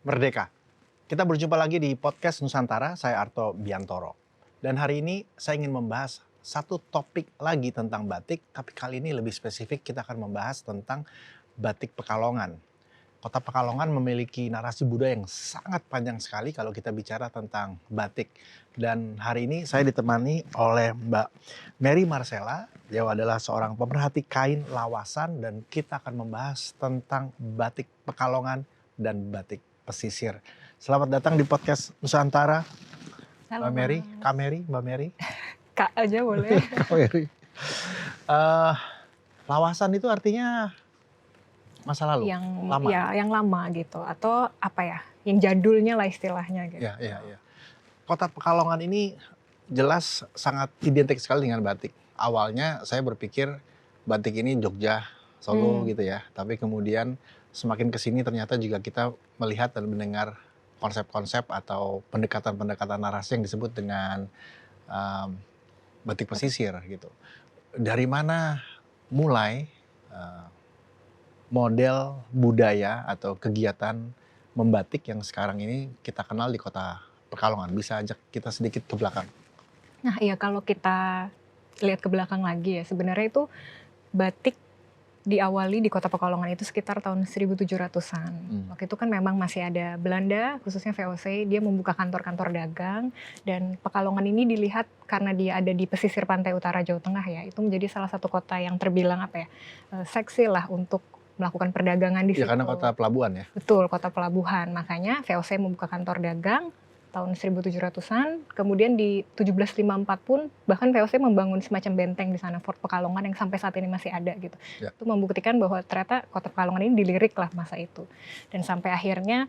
Merdeka. Kita berjumpa lagi di podcast Nusantara, saya Arto Biantoro. Dan hari ini saya ingin membahas satu topik lagi tentang batik, tapi kali ini lebih spesifik kita akan membahas tentang batik Pekalongan. Kota Pekalongan memiliki narasi budaya yang sangat panjang sekali kalau kita bicara tentang batik. Dan hari ini saya ditemani oleh Mbak Mary Marcella. Dia adalah seorang pemerhati kain lawasan dan kita akan membahas tentang batik Pekalongan dan batik pesisir. Selamat datang di podcast Nusantara. Halo, Mbak Mary, Kak Mary, Mbak Mary. Kak aja boleh. Kak Mary. Lawasan itu artinya masa lalu, Yang lama. ya, yang lama gitu atau apa ya? Yang jadulnya lah istilahnya gitu. Ya. Kota Pekalongan ini jelas sangat identik sekali dengan batik. Awalnya saya berpikir batik ini Jogja, Solo gitu ya. Tapi kemudian semakin kesini ternyata juga kita melihat dan mendengar konsep-konsep atau pendekatan-pendekatan narasi yang disebut dengan batik pesisir gitu. Dari mana mulai model budaya atau kegiatan membatik yang sekarang ini kita kenal di Kota Pekalongan? Bisa ajak kita sedikit ke belakang. Nah, iya kalau kita lihat ke belakang lagi ya, sebenarnya itu batik diawali di Kota Pekalongan itu sekitar tahun 1700-an. Waktu itu kan memang masih ada Belanda, khususnya VOC, dia membuka kantor-kantor dagang, dan Pekalongan ini dilihat karena dia ada di pesisir pantai utara Jawa Tengah ya, itu menjadi salah satu kota yang terbilang seksi lah untuk melakukan perdagangan di situ. Ya karena kota pelabuhan ya? Betul, kota pelabuhan. Makanya VOC membuka kantor dagang tahun 1700-an, kemudian di 1754 pun bahkan VOC membangun semacam benteng di sana, Fort Pekalongan yang sampai saat ini masih ada gitu. Ya. Itu membuktikan bahwa ternyata kota Pekalongan ini dilirik lah masa itu. Dan sampai akhirnya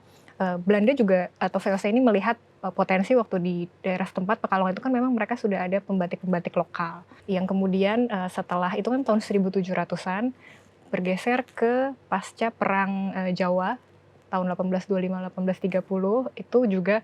Belanda juga atau VOC ini melihat potensi waktu di daerah setempat Pekalongan itu kan memang mereka sudah ada pembatik-pembatik lokal. Yang kemudian setelah itu kan tahun 1700-an bergeser ke pasca perang Jawa tahun 1825-1830 itu juga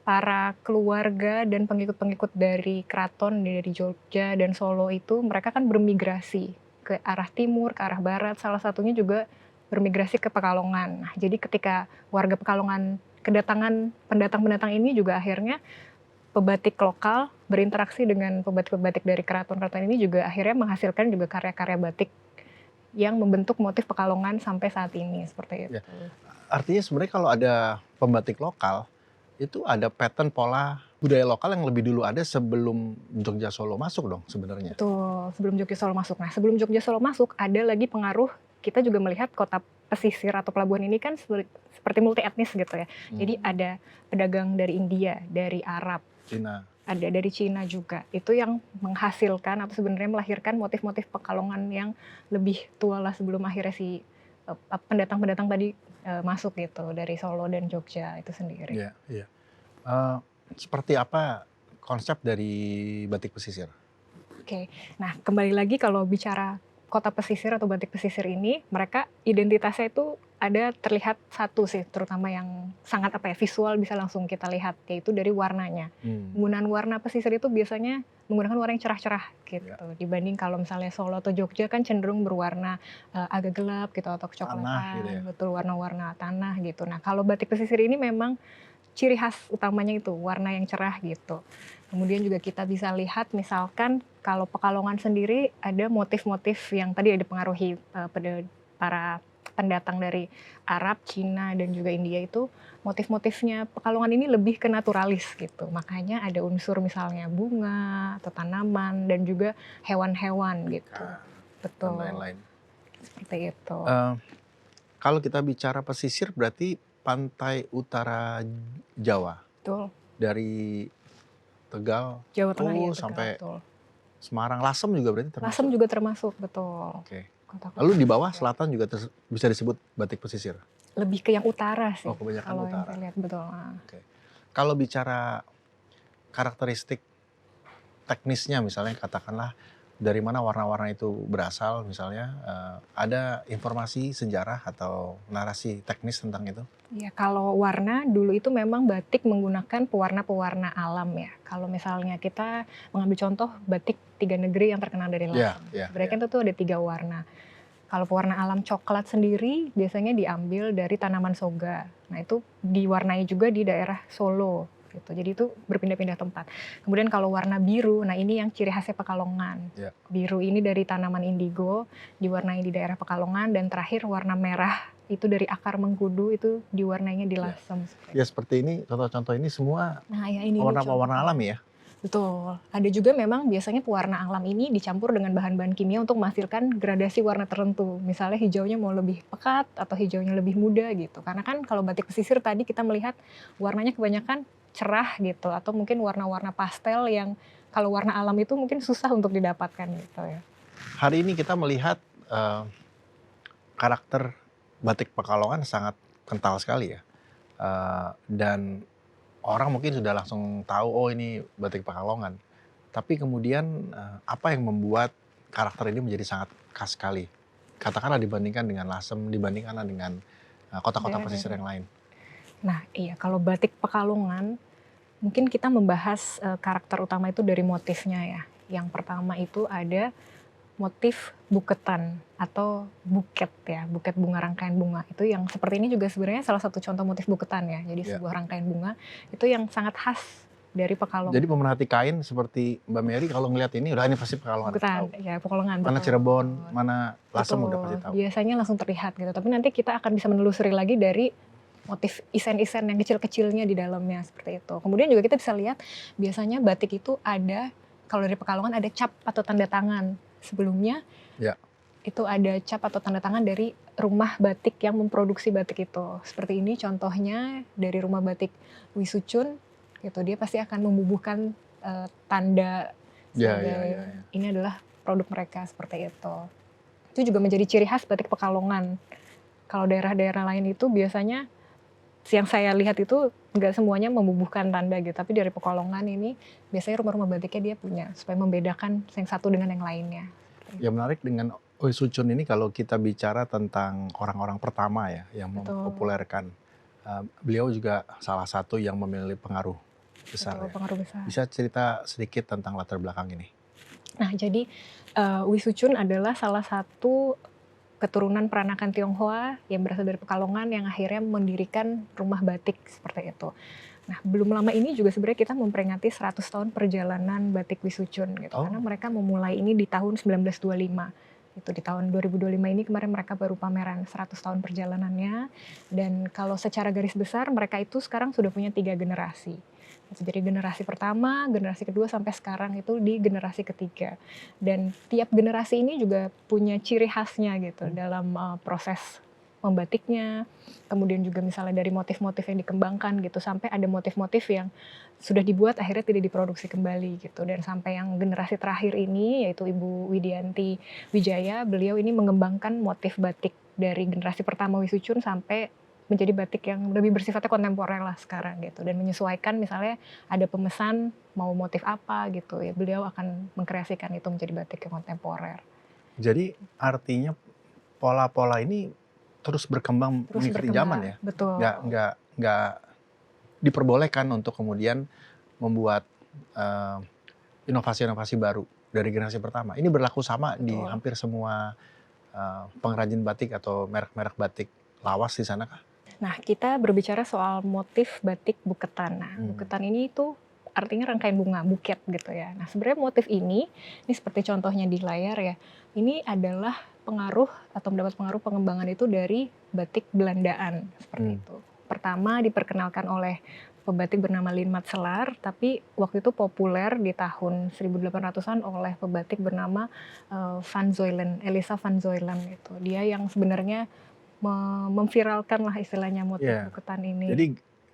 para keluarga dan pengikut-pengikut dari keraton dari Jogja dan Solo itu mereka kan bermigrasi ke arah timur, ke arah barat, salah satunya juga bermigrasi ke Pekalongan. Nah, jadi ketika warga Pekalongan kedatangan pendatang-pendatang ini juga akhirnya pebatik lokal berinteraksi dengan pebatik-pebatik dari keraton-keraton ini juga akhirnya menghasilkan juga karya-karya batik yang membentuk motif Pekalongan sampai saat ini seperti itu. Ya. Artinya sebenarnya kalau ada pembatik lokal itu ada pattern pola budaya lokal yang lebih dulu ada sebelum Jogja Solo masuk dong sebenarnya. Betul, sebelum Jogja Solo masuk. Nah, sebelum Jogja Solo masuk ada lagi pengaruh, kita juga melihat kota pesisir atau pelabuhan ini kan seperti multi etnis gitu ya. Jadi ada pedagang dari India, dari Arab, Cina. ada dari Cina juga. Itu yang menghasilkan atau sebenarnya melahirkan motif-motif Pekalongan yang lebih tua lah sebelum akhirnya si pendatang-pendatang tadi masuk gitu dari Solo dan Jogja itu sendiri. Iya. Seperti apa konsep dari batik pesisir? Oke, nah kembali lagi kalau bicara kota pesisir atau batik pesisir ini, mereka identitasnya itu ada terlihat satu sih, terutama yang sangat visual bisa langsung kita lihat, yaitu dari warnanya. Penggunaan warna pesisir itu biasanya menggunakan warna yang cerah-cerah gitu, dibanding kalau misalnya Solo atau Jogja kan cenderung berwarna agak gelap gitu atau kecoklatan, Gitu ya. betul warna-warna tanah gitu. Nah kalau batik pesisir ini memang ciri khas utamanya itu warna yang cerah gitu. Kemudian juga kita bisa lihat misalkan kalau Pekalongan sendiri ada motif-motif yang tadi ada pengaruhi pada para pendatang dari Arab, Cina dan juga India itu motif-motifnya Pekalongan ini lebih ke naturalis gitu. Makanya ada unsur misalnya bunga atau tanaman dan juga hewan-hewan gitu. Betul. Dan lain-lain. Seperti itu. Kalau kita bicara pesisir berarti pantai utara Jawa. Betul. Dari Tegal Jawa Tengah ya, Tegal, sampai betul. Semarang, Lasem juga berarti termasuk. Lasem juga termasuk, betul. Oke. Kota-kota Lalu di bawah selatan juga bisa disebut batik pesisir. lebih ke yang utara sih. Oh, kebanyakan kalau utara. yang saya lihat betul. Oke. Kalau bicara karakteristik teknisnya misalnya katakanlah dari mana warna-warna itu berasal misalnya, ada informasi sejarah atau narasi teknis tentang itu? Ya, kalau warna dulu itu memang batik menggunakan pewarna-pewarna alam ya. Kalau misalnya kita mengambil contoh batik 3 negeri yang terkenal dari Lasem. Sebenarnya kan itu ada 3 warna. Kalau pewarna alam coklat sendiri biasanya diambil dari tanaman soga. Nah itu diwarnai juga di daerah Solo gitu. Jadi itu berpindah-pindah tempat. Kemudian kalau warna biru, nah ini yang ciri khasnya Pekalongan. Ya. Biru ini dari tanaman indigo, diwarnai di daerah Pekalongan, dan terakhir warna merah itu dari akar mengkudu, itu diwarnainya di Lasem. Ya seperti ini, contoh-contoh ini semua Nah ya ini pewarna contohnya. alami ya. Betul. Ada juga memang biasanya pewarna alam ini dicampur dengan bahan-bahan kimia untuk menghasilkan gradasi warna tertentu. Misalnya hijaunya mau lebih pekat atau hijaunya lebih muda gitu. Karena kan kalau batik pesisir tadi kita melihat warnanya kebanyakan cerah gitu. Atau mungkin warna-warna pastel yang kalau warna alam itu mungkin susah untuk didapatkan gitu ya. Hari ini kita melihat karakter batik Pekalongan sangat kental sekali ya. Dan orang mungkin sudah langsung tahu, oh ini batik Pekalongan. Tapi kemudian apa yang membuat karakter ini menjadi sangat khas sekali? Katakanlah dibandingkan dengan Lasem, dibandingkan dengan kota-kota pesisir yang lain. Nah iya, kalau batik Pekalongan mungkin kita membahas karakter utama itu dari motifnya ya. Yang pertama itu ada motif buketan atau buket ya, buket bunga rangkaian bunga. Itu yang seperti ini juga sebenarnya salah satu contoh motif buketan ya. Jadi sebuah rangkaian bunga itu yang sangat khas dari Pekalongan. Jadi pemerhati kain seperti Mbak Mary kalau ngelihat ini udah ini pasti Pekalongan. Buketan, ya Pekalongan. Mana betul. Cirebon, mana Lasem Betul. udah pasti tahu. Biasanya langsung terlihat gitu. Tapi nanti kita akan bisa menelusuri lagi dari motif isen-isen yang kecil-kecilnya di dalamnya seperti itu. Kemudian juga kita bisa lihat biasanya batik itu ada, kalau dari Pekalongan ada cap atau tanda tangan. Sebelumnya itu ada cap atau tanda tangan dari rumah batik yang memproduksi batik itu. Seperti ini contohnya dari rumah batik Wisucun gitu, dia pasti akan membubuhkan tanda sebagai ini adalah produk mereka seperti itu. Itu juga menjadi ciri khas batik Pekalongan. Kalau daerah-daerah lain itu biasanya yang saya lihat itu nggak semuanya membubuhkan tanda gitu, tapi dari Pekalongan ini biasanya rumah-rumah batiknya dia punya supaya membedakan yang satu dengan yang lainnya. Ya menarik dengan Wisucun ini kalau kita bicara tentang orang-orang pertama ya yang mempopulerkan. Beliau juga salah satu yang memiliki pengaruh besar. Betul, pengaruh besar. Bisa cerita sedikit tentang latar belakang ini? Nah jadi Wisucun adalah salah satu keturunan peranakan Tionghoa yang berasal dari Pekalongan yang akhirnya mendirikan rumah batik seperti itu. Nah, belum lama ini juga sebenarnya kita memperingati 100 tahun perjalanan batik Wisucun gitu. Karena mereka memulai ini di tahun 1925. Itu di tahun 2025 ini kemarin mereka baru pameran 100 tahun perjalanannya. Dan kalau secara garis besar mereka itu sekarang sudah punya 3 generasi. Jadi generasi pertama, generasi kedua sampai sekarang itu di generasi ketiga. Dan tiap generasi ini juga punya ciri khasnya gitu dalam proses membatiknya. Kemudian juga misalnya dari motif-motif yang dikembangkan gitu, sampai ada motif-motif yang sudah dibuat akhirnya tidak diproduksi kembali gitu. Dan sampai yang generasi terakhir ini yaitu Ibu Widianti Wijaya, beliau ini mengembangkan motif batik dari generasi pertama Wisucun sampai menjadi batik yang lebih bersifatnya kontemporer lah sekarang gitu, dan menyesuaikan misalnya ada pemesan mau motif apa gitu ya, beliau akan mengkreasikan itu menjadi batik yang kontemporer. Jadi artinya pola-pola ini terus berkembang mengikuti zaman ya. Betul. Nggak diperbolehkan untuk kemudian membuat inovasi-inovasi baru dari generasi pertama. Ini berlaku sama di hampir semua pengrajin batik atau merek-merek batik lawas di sana kah? Nah, kita berbicara soal motif batik buketan. Nah, buketan ini itu artinya rangkaian bunga, buket gitu ya. Nah, sebenarnya motif ini seperti contohnya di layar ya, ini adalah pengaruh atau mendapat pengaruh pengembangan itu dari batik Belandaan seperti itu. Pertama diperkenalkan oleh pembatik bernama Lin Matselaar, tapi waktu itu populer di tahun 1800-an oleh pembatik bernama Van Zuylen, Elisa Van Zuylen itu. Dia yang sebenarnya memviralkan lah istilahnya motif buketan ini. Jadi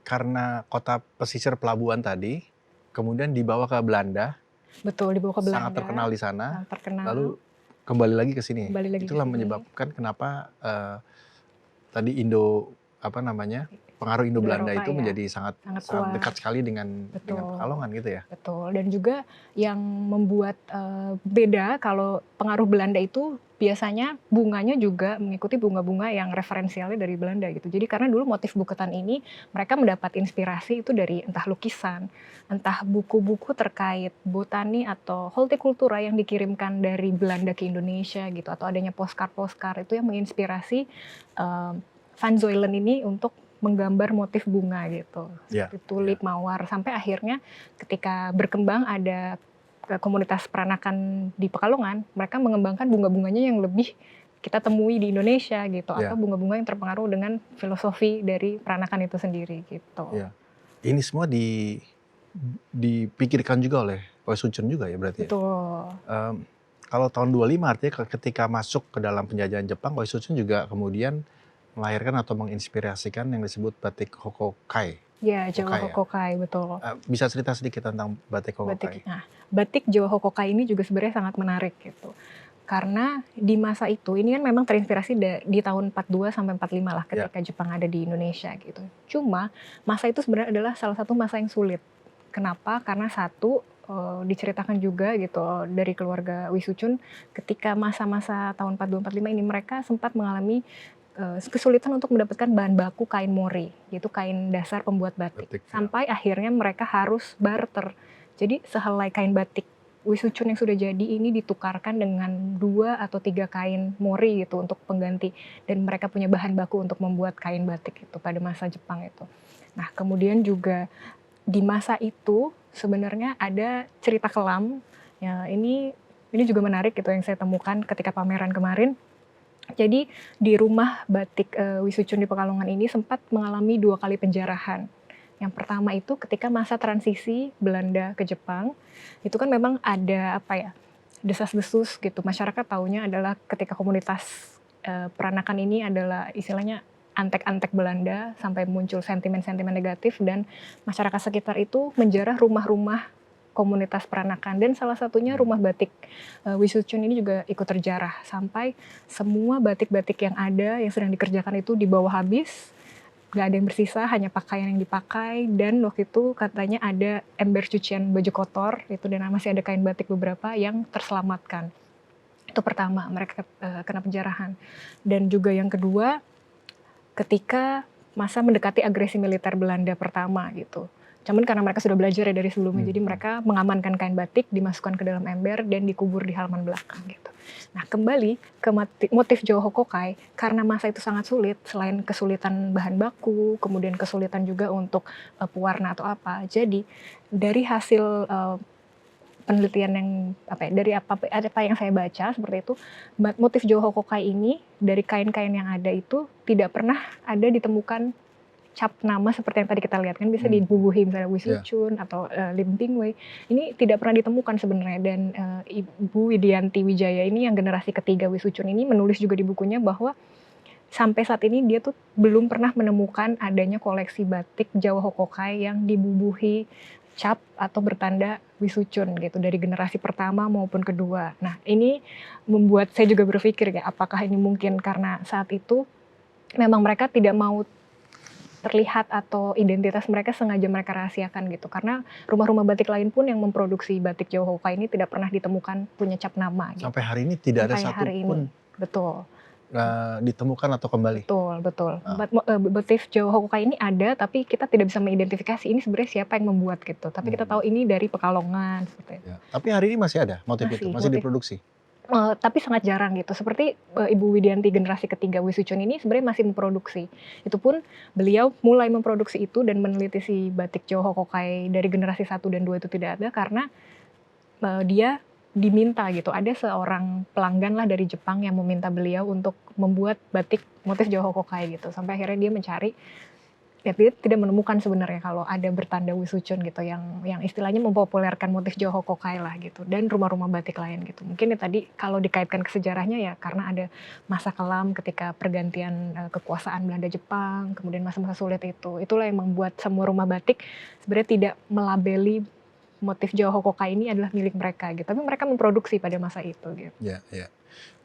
karena kota pesisir pelabuhan tadi, kemudian dibawa ke Belanda. Betul, dibawa ke Belanda. Sangat terkenal di sana. Terkenal. Lalu kembali lagi ke sini. Itulah kesini. menyebabkan kenapa tadi pengaruh Indo-Belanda itu menjadi sangat dekat sekali dengan Pekalongan gitu ya. Betul, dan juga yang membuat beda kalau pengaruh Belanda itu biasanya bunganya juga mengikuti bunga-bunga yang referensialnya dari Belanda gitu. Jadi karena dulu motif buketan ini mereka mendapat inspirasi itu dari entah lukisan, entah buku-buku terkait botani atau hortikultura yang dikirimkan dari Belanda ke Indonesia gitu, atau adanya postcard-postcard itu yang menginspirasi Van Zuylen ini untuk menggambar motif bunga gitu, Ya, seperti tulip, mawar, sampai akhirnya ketika berkembang ada komunitas peranakan di Pekalongan, mereka mengembangkan bunga-bunganya yang lebih kita temui di Indonesia gitu, ya, atau bunga-bunga yang terpengaruh dengan filosofi dari peranakan itu sendiri gitu. ya. Ini semua dipikirkan juga oleh Suchun juga ya berarti ya? Betul. Kalau tahun 25 artinya ketika masuk ke dalam penjajahan Jepang, Suchun juga kemudian melahirkan atau menginspirasikan yang disebut batik Hokokai. Ya, Jawa Hokai ya? Hokokai, betul. Bisa cerita sedikit tentang batik Hokokai? Batik Jawa Hokokai ini juga sebenarnya sangat menarik gitu. Karena di masa itu, ini kan memang terinspirasi di tahun 42 sampai 45 lah ketika Jepang ada di Indonesia gitu. Cuma masa itu sebenarnya adalah salah satu masa yang sulit. Kenapa? Karena satu, diceritakan juga gitu dari keluarga Wisucun, ketika masa-masa tahun 42-45 ini mereka sempat mengalami kesulitan untuk mendapatkan bahan baku kain mori, yaitu kain dasar pembuat batik. Sampai akhirnya mereka harus barter. Jadi sehelai kain batik Wisucun yang sudah jadi ini ditukarkan dengan 2 atau 3 kain mori gitu untuk pengganti, dan mereka punya bahan baku untuk membuat kain batik itu pada masa Jepang itu. Nah, kemudian juga di masa itu sebenarnya ada cerita kelam. Ya, ini juga menarik gitu yang saya temukan ketika pameran kemarin. Jadi di rumah batik Wisucun di Pekalongan ini sempat mengalami 2 kali penjarahan. Yang pertama itu ketika masa transisi Belanda ke Jepang, itu kan memang ada desas-desus gitu. Masyarakat taunya adalah ketika komunitas peranakan ini adalah istilahnya antek-antek Belanda, sampai muncul sentimen-sentimen negatif, dan masyarakat sekitar itu menjarah rumah-rumah komunitas peranakan, dan salah satunya rumah batik Wisucun ini juga ikut terjarah, sampai semua batik-batik yang ada yang sedang dikerjakan itu dibawa habis, nggak ada yang bersisa, hanya pakaian yang dipakai. Dan waktu itu katanya ada ember cucian baju kotor itu, dan masih ada kain batik beberapa yang terselamatkan. Itu pertama, mereka kena penjarahan. Dan juga yang kedua, ketika masa mendekati agresi militer Belanda pertama gitu. Cuman karena mereka sudah belajar ya dari sebelumnya, jadi mereka mengamankan kain batik, dimasukkan ke dalam ember, dan dikubur di halaman belakang gitu. Nah, kembali ke motif Jawa Hokokai, karena masa itu sangat sulit, selain kesulitan bahan baku, kemudian kesulitan juga untuk pewarna atau apa. Jadi dari hasil penelitian yang dari apa yang saya baca seperti itu, motif Jawa Hokokai ini dari kain-kain yang ada itu tidak pernah ada ditemukan cap nama seperti yang tadi kita lihat kan, bisa dibubuhi misalnya Wisucun atau Lim Pingwei. Ini tidak pernah ditemukan sebenarnya, dan Ibu Widianti Wijaya ini yang generasi ketiga Wisucun ini menulis juga di bukunya bahwa sampai saat ini dia tuh belum pernah menemukan adanya koleksi batik Jawa Hokokai yang dibubuhi cap atau bertanda Wisucun gitu, dari generasi pertama maupun kedua. Nah, ini membuat saya juga berpikir ya, apakah ini mungkin karena saat itu memang mereka tidak mau terlihat atau identitas mereka sengaja mereka rahasiakan gitu, karena rumah-rumah batik lain pun yang memproduksi batik Jawa Hokokai ini tidak pernah ditemukan punya cap nama gitu. Sampai hari ini tidak ada satupun betul ditemukan atau kembali. Betul. Motif Jawa Hokokai ini ada, tapi kita tidak bisa mengidentifikasi ini sebenarnya siapa yang membuat gitu. Tapi kita tahu ini dari Pekalongan seperti itu. Ya. Tapi hari ini masih ada motif itu, masih diproduksi. Tapi sangat jarang gitu. Seperti Ibu Widianti generasi ketiga Wisucun ini sebenarnya masih memproduksi. Itu pun beliau mulai memproduksi itu dan meneliti si batik Jawa Hokokai dari generasi 1 dan 2 itu tidak ada, karena dia diminta gitu. Ada seorang pelanggan lah dari Jepang yang meminta beliau untuk membuat batik motif Jawa Hokokai gitu. Sampai akhirnya dia mencari, ya dia tidak menemukan sebenarnya kalau ada bertanda Wisucun gitu yang istilahnya mempopulerkan motif Jawa Hokokai lah gitu, dan rumah-rumah batik lain gitu. Mungkin ya tadi kalau dikaitkan ke sejarahnya ya karena ada masa kelam ketika pergantian kekuasaan Belanda Jepang, kemudian masa-masa sulit itu. Itulah yang membuat semua rumah batik sebenarnya tidak melabeli motif Jawa Hokokai ini adalah milik mereka gitu. Tapi mereka memproduksi pada masa itu gitu. Ya.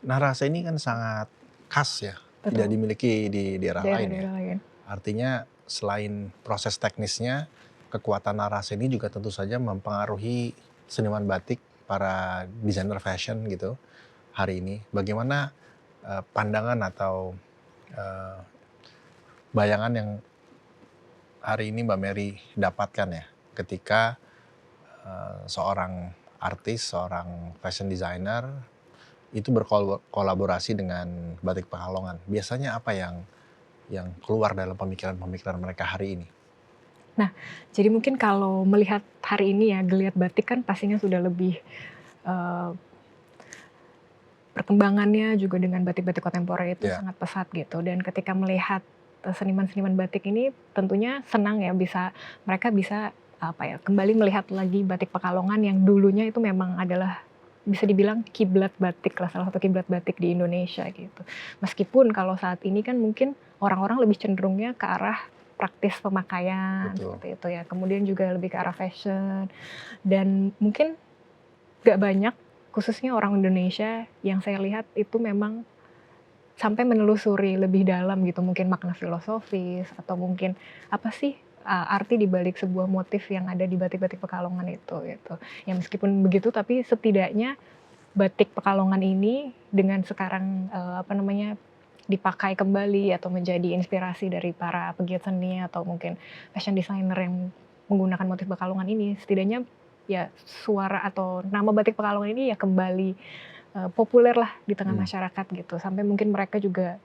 Narase ini kan sangat khas ya. Betul. Tidak dimiliki di daerah lain ya. Artinya selain proses teknisnya, kekuatan narasi ini juga tentu saja mempengaruhi seniman batik, para desainer fashion gitu. hari ini. Bagaimana pandangan atau eh, bayangan yang hari ini Mbak Mary dapatkan ya ketika seorang artis, seorang fashion designer itu berkolaborasi dengan Batik Pekalongan. Biasanya apa yang keluar dalam pemikiran-pemikiran mereka hari ini? Nah, jadi mungkin kalau melihat hari ini ya, geliat batik kan pastinya sudah lebih eee, perkembangannya juga dengan batik-batik kontemporer itu Ya, sangat pesat gitu, dan ketika melihat seniman-seniman batik ini tentunya senang ya mereka bisa, apa ya, kembali melihat lagi batik Pekalongan yang dulunya itu memang adalah bisa dibilang kiblat batik lah, salah satu kiblat batik di Indonesia gitu. Meskipun kalau saat ini kan mungkin orang-orang lebih cenderungnya ke arah praktis pemakaian betul. seperti itu ya, kemudian juga lebih ke arah fashion, dan mungkin gak banyak, khususnya orang Indonesia yang saya lihat itu memang sampai menelusuri lebih dalam gitu, mungkin makna filosofis atau mungkin apa sih arti di balik sebuah motif yang ada di batik-batik Pekalongan itu gitu. Ya meskipun begitu tapi setidaknya batik Pekalongan ini dengan sekarang apa namanya, dipakai kembali atau menjadi inspirasi dari para pegiat seni atau mungkin fashion designer yang menggunakan motif Pekalongan ini, setidaknya ya suara atau nama batik Pekalongan ini ya kembali populer lah di tengah Hmm, masyarakat gitu, sampai mungkin mereka juga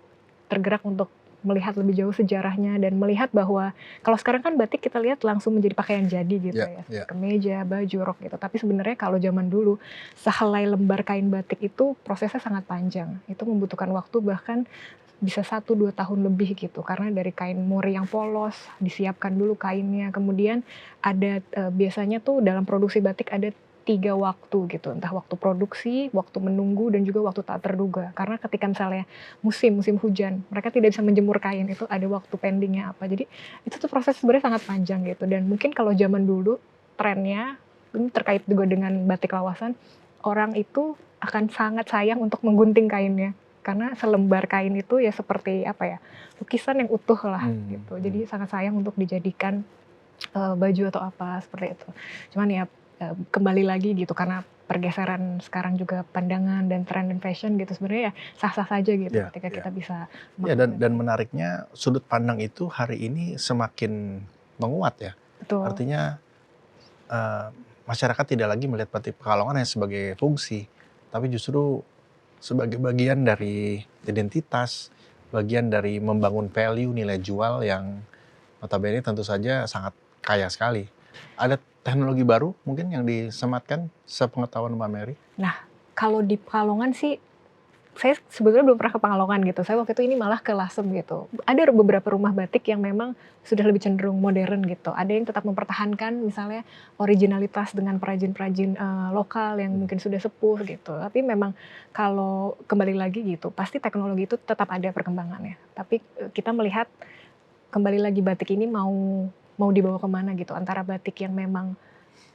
tergerak untuk melihat lebih jauh sejarahnya dan melihat bahwa kalau sekarang kan batik kita lihat langsung menjadi pakaian jadi gitu ya, ya, ya. kemeja, baju, rok gitu. Tapi sebenarnya kalau zaman dulu sehelai lembar kain batik itu prosesnya sangat panjang. Itu membutuhkan waktu bahkan bisa 1-2 tahun lebih gitu, karena dari kain mori yang polos, disiapkan dulu kainnya, kemudian ada biasanya tuh dalam produksi batik ada 3 waktu gitu, entah waktu produksi, waktu menunggu, dan juga waktu tak terduga. Karena ketika misalnya musim hujan, mereka tidak bisa menjemur kain, itu ada waktu pending-nya apa. Jadi itu tuh proses sebenarnya sangat panjang gitu, dan mungkin kalau zaman dulu trennya, ini terkait juga dengan batik lawasan, orang itu akan sangat sayang untuk menggunting kainnya. Karena selembar kain itu ya seperti apa ya, lukisan yang utuh lah Hmm, gitu. hmm. Jadi sangat sayang untuk dijadikan baju atau apa seperti itu. Cuman ya kembali lagi gitu karena pergeseran sekarang juga pandangan dan tren dan fashion gitu, sebenarnya ya sah-sah saja gitu Ya, ketika ya. kita bisa Ya, memakai dan batik. menariknya sudut pandang itu hari ini semakin menguat ya. Betul. Artinya eh, masyarakat tidak lagi melihat Batik Pekalongan hanya sebagai fungsi, tapi justru sebagai bagian dari identitas, bagian dari membangun value nilai jual yang notabene tentu saja sangat kaya sekali. Ada teknologi baru mungkin yang disematkan sepengetahuan Mbak Mary? Nah, kalau di Pekalongan sih saya sebetulnya belum pernah ke Pekalongan gitu, saya waktu itu ini malah ke Lasem gitu. Ada beberapa rumah batik yang memang sudah lebih cenderung modern gitu, ada yang tetap mempertahankan misalnya originalitas dengan perajin-perajin, lokal yang Hmm. mungkin sudah sepuh gitu. Tapi memang kalau kembali lagi gitu, pasti teknologi itu tetap ada perkembangannya. Tapi, kita melihat kembali lagi batik ini mau mau dibawa kemana gitu, antara batik yang memang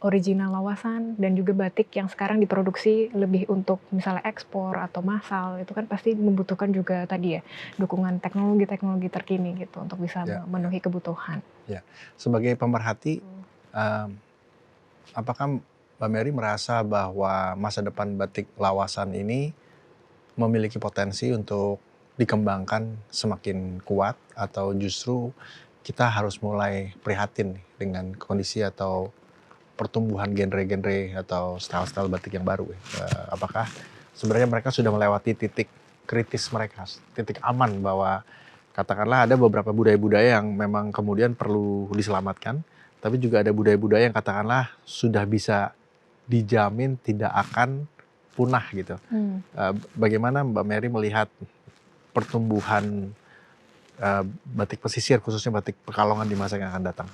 original lawasan dan juga batik yang sekarang diproduksi lebih untuk misalnya ekspor atau massal, itu kan pasti membutuhkan juga tadi ya, dukungan teknologi-teknologi terkini gitu untuk bisa Ya, ya, memenuhi kebutuhan. ya. Sebagai pemerhati, em, apakah Mbak Mary merasa bahwa masa depan batik lawasan ini memiliki potensi untuk dikembangkan semakin kuat atau justru kita harus mulai prihatin nih dengan kondisi atau pertumbuhan genre-genre atau style-style batik yang baru ya? Apakah sebenarnya mereka sudah melewati titik kritis mereka, titik aman bahwa katakanlah ada beberapa budaya-budaya yang memang kemudian perlu diselamatkan, tapi juga ada budaya-budaya yang katakanlah sudah bisa dijamin tidak akan punah gitu. Hmm. Bagaimana Mbak Mary melihat pertumbuhan batik pesisir, khususnya batik Pekalongan di masa yang akan datang?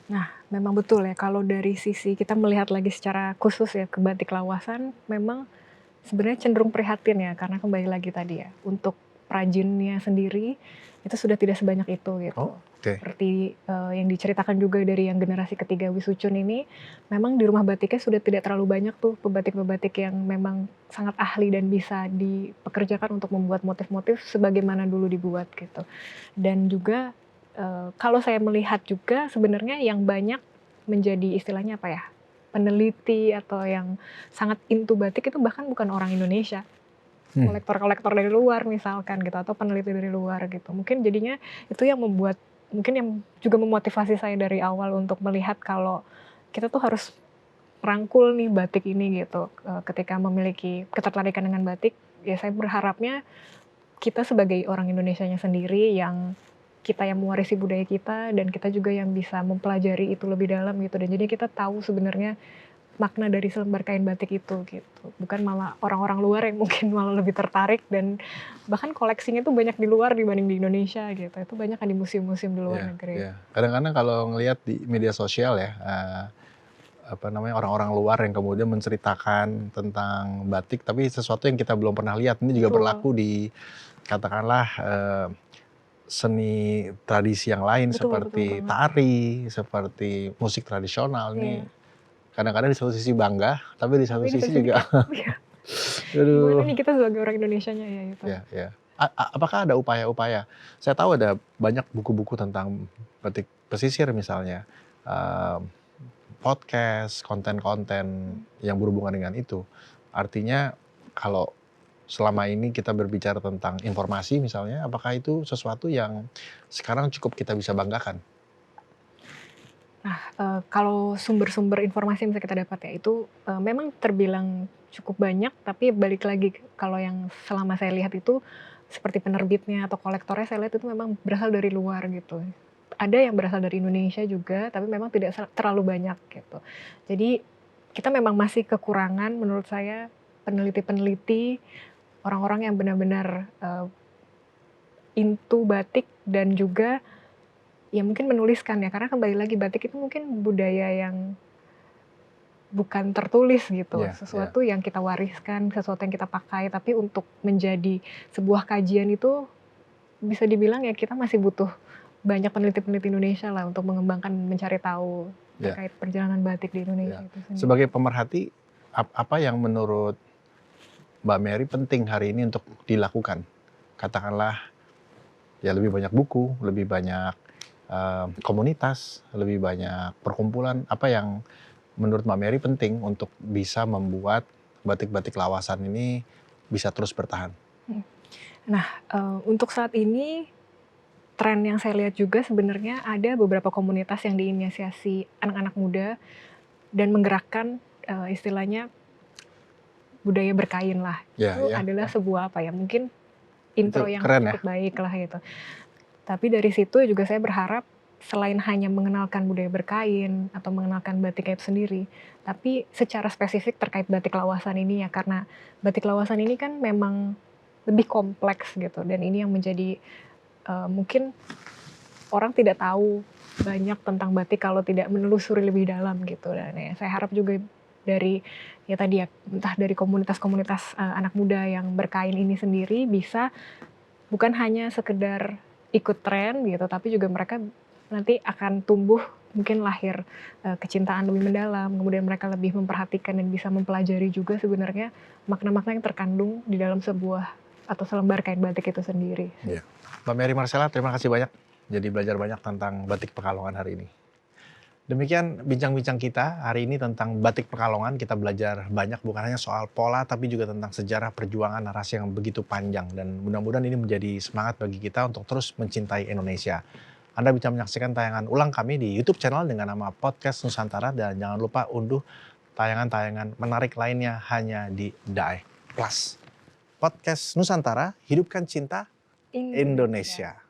Nah, memang betul ya kalau dari sisi kita melihat lagi secara khusus ya ke batik lawasan, memang sebenarnya cenderung prihatin ya, karena kembali lagi tadi ya, untuk perajinnya sendiri, itu sudah tidak sebanyak itu gitu. Oh, oke. Seperti, yang diceritakan juga dari yang generasi ketiga Wisucun ini, memang di rumah batiknya sudah tidak terlalu banyak tuh pebatik-pebatik yang memang sangat ahli dan bisa dipekerjakan untuk membuat motif-motif sebagaimana dulu dibuat gitu. Dan juga, kalau saya melihat juga sebenarnya yang banyak menjadi istilahnya apa ya, peneliti atau yang sangat into batik itu bahkan bukan orang Indonesia. kolektor-kolektor dari luar misalkan gitu, atau peneliti dari luar gitu. Mungkin jadinya itu yang membuat, mungkin yang juga memotivasi saya dari awal untuk melihat kalau kita tuh harus merangkul nih batik ini gitu. Ketika memiliki ketertarikan dengan batik, ya saya berharapnya kita sebagai orang Indonesianya sendiri yang kita yang mewarisi budaya kita, dan kita juga yang bisa mempelajari itu lebih dalam gitu. Dan jadi kita tahu sebenarnya makna dari selembar kain batik itu gitu. Bukan malah orang-orang luar yang mungkin malah lebih tertarik, dan bahkan koleksinya tuh banyak di luar dibanding di Indonesia gitu. Itu banyak kan di museum-museum di luar Iya, negeri. iya. Kadang-kadang kalau ngelihat di media sosial ya, orang-orang luar yang kemudian menceritakan tentang batik, tapi sesuatu yang kita belum pernah lihat. Ini juga Betul. berlaku di katakanlah seni tradisi yang lain Betul seperti banget. tari, seperti musik tradisional. Ini Iya. kadang-kadang di satu sisi bangga, tapi di satu Tapi di sisi sisi juga, iya. Gimana aduh, nih kita sebagai orang Indonesianya ya itu. ya, ya. Apakah ada upaya-upaya? Saya tahu ada banyak buku-buku tentang batik pesisir misalnya, eee, podcast, konten-konten yang berhubungan dengan itu. Artinya kalau selama ini kita berbicara tentang informasi misalnya, apakah itu sesuatu yang sekarang cukup kita bisa banggakan? Nah, kalau sumber-sumber informasi yang bisa kita dapat ya itu, memang terbilang cukup banyak, tapi balik lagi kalau yang selama saya lihat itu seperti penerbitnya atau kolektornya, saya lihat itu memang berasal dari luar gitu. Ada yang berasal dari Indonesia juga, tapi memang tidak terlalu banyak gitu. Jadi kita memang masih kekurangan menurut saya peneliti-peneliti, orang-orang yang benar-benar, into batik, dan juga ya mungkin menuliskan ya, karena kembali lagi batik itu mungkin budaya yang bukan tertulis gitu, Iya, iya, sesuatu yang kita wariskan, sesuatu yang kita pakai, tapi untuk menjadi sebuah kajian itu bisa dibilang ya kita masih butuh banyak peneliti-peneliti Indonesia lah untuk mengembangkan, mencari tahu iya, terkait perjalanan batik di iya. Indonesia itu sendiri. Sebagai pemerhati, apa yang menurut Mbak Mary penting hari ini untuk dilakukan? Katakanlah, ya lebih banyak buku, lebih banyak komunitas, lebih banyak perkumpulan. Apa yang menurut Mbak Mary penting untuk bisa membuat batik-batik lawasan ini bisa terus bertahan? Mhm. Nah, untuk saat ini tren yang saya lihat juga sebenarnya ada beberapa komunitas yang diinisiasi anak-anak muda dan menggerakkan, istilahnya budaya berkain lah. Ya, Itu ya, adalah ya. sebuah apa ya, mungkin Itu intro yang keren ya. cukup baik lah gitu. Tapi dari situ juga saya berharap selain hanya mengenalkan budaya berkain atau mengenalkan batik itu sendiri, tapi secara spesifik terkait batik lawasan ini ya, karena batik lawasan ini kan memang lebih kompleks gitu, dan ini yang menjadi, mungkin orang tidak tahu banyak tentang batik kalau tidak menelusuri lebih dalam gitu. Dan ya saya harap juga dari, ya tadi ya, entah dari komunitas-komunitas, anak muda yang berkain ini sendiri bisa bukan hanya sekedar ikut tren gitu, tapi juga mereka nanti akan tumbuh, mungkin lahir, kecintaan lebih mendalam, kemudian mereka lebih memperhatikan dan bisa mempelajari juga sebenarnya makna-makna yang terkandung di dalam sebuah atau selembar kain batik itu sendiri. Iya. Mbak Mary Marcella, terima kasih banyak. Jadi belajar banyak tentang batik Pekalongan hari ini. Demikian bincang-bincang kita hari ini tentang batik Pekalongan. Kita belajar banyak bukan hanya soal pola, tapi juga tentang sejarah perjuangan narasi yang begitu panjang. Dan mudah-mudahan ini menjadi semangat bagi kita untuk terus mencintai Indonesia. Anda bisa menyaksikan tayangan ulang kami di YouTube channel dengan nama Podcast Nusantara. Dan jangan lupa unduh tayangan-tayangan menarik lainnya hanya di DAE Plus. Podcast Nusantara, hidupkan cinta Indonesia. Indonesia.